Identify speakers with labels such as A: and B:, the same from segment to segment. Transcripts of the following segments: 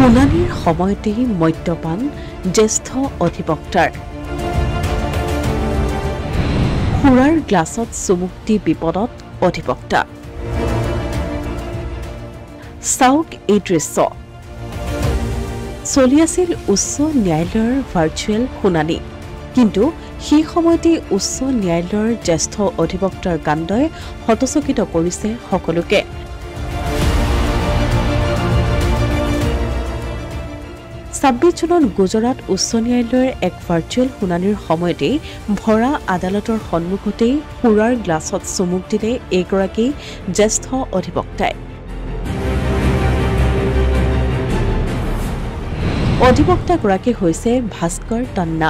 A: শুনানিৰ সময়তেই মদ্যপান জ্যেষ্ঠ অধিবক্তাৰ সুৰাৰ গ্লাছত চুমুক দি বিপদত অধিবক্তা চাওক এই দৃশ্য চলি আছিল উচ্চ ন্যায়ালয়ৰ ভাৰ্চুৱেল শুনানি কিন্তু সেই সময়তে উচ্চ ন্যায়ালয়ৰ জ্যেষ্ঠ অধিবক্তাৰ কাণ্ডই হতচকিত কৰিছে সকলোকে জুনত গুজৰাট উচ্চ ন্যায়ালয়ৰ এক ভাৰ্চুৱেল শুনানিৰ সময়তে ভৰা আদালতৰ সন্মুখতেই সুৰাৰ গ্লাছত চুমুক দিলে এগৰাকী জ্যেষ্ঠ অধিবক্তাই অধিবক্তাগৰাকী হৈছে ভাস্কৰ তান্না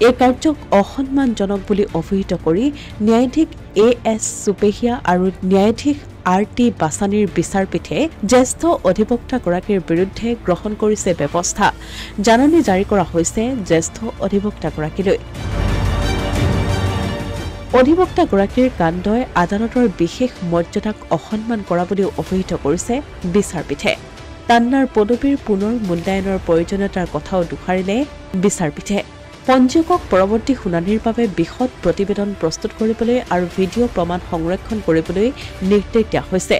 A: এই কাৰ্যক অসন্মানজনক বুলি অভিহিত কৰি ন্যায়াধীশ এ.এছ. সুপেহিয়া আৰু ন্যায়াধীশ আৰ.টি. বাছানীৰ বিচাৰপীঠে জ্যেষ্ঠ অধিবক্তাগৰাকীৰ বিৰুদ্ধে গ্ৰহণ কৰিছে ব্যৱস্থা জাননী জাৰি কৰা হৈছে জ্যেষ্ঠ অধিবক্তাগৰাকীলৈ অধিবক্তাগৰাকীৰ কাণ্ডই আদালতৰ বিশেষ মৰ্যাদাক অসন্মান কৰা বুলিও অভিহিত কৰিছে বিচাৰপীঠে তান্নাৰ পদবীৰ পুনৰ মূল্যায়নৰ প্ৰয়োজনীয়তাৰ কথাও দোহাৰিলে বিচাৰপীঠে পঞ্জীয়কক পৰৱৰ্তী শুনানিৰ বাবে বিশদ প্ৰতিবেদন প্ৰস্তুত কৰিবলৈ আৰু ভিডিঅ' প্ৰমাণ সংৰক্ষণ কৰিবলৈ নিৰ্দেশ দিয়া হৈছে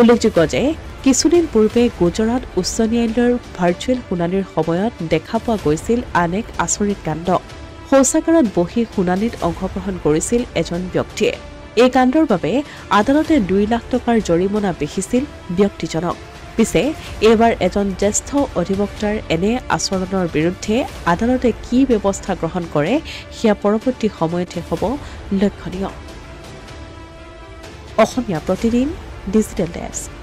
A: উল্লেখযোগ্য যে কিছুদিন পূৰ্বে গুজৰাট উচ্চ ন্যায়ালয়ৰ ভাৰ্চুৱেল শুনানিৰ সময়ত দেখা পোৱা গৈছিল আন এক আচৰিত কাণ্ড শৌচাগাৰত বহি শুনানিত অংশগ্ৰহণ কৰিছিল এজন ব্যক্তিয়ে এই কাণ্ডৰ বাবে আদালতে 2 লাখ টকাৰ জৰিমনা বিহিছিল ব্যক্তিজনক পিছে এবাৰ এজন জ্যেষ্ঠ অধিবক্তাৰ এনে আচৰণৰ বিৰুদ্ধে আদালতে কি ব্যৱস্থা গ্ৰহণ কৰে সেয়া পৰৱৰ্তী সময়তে হ'ব লক্ষণীয় অসমীয়া প্ৰতিদিন ডিজিটেল ডেস্ক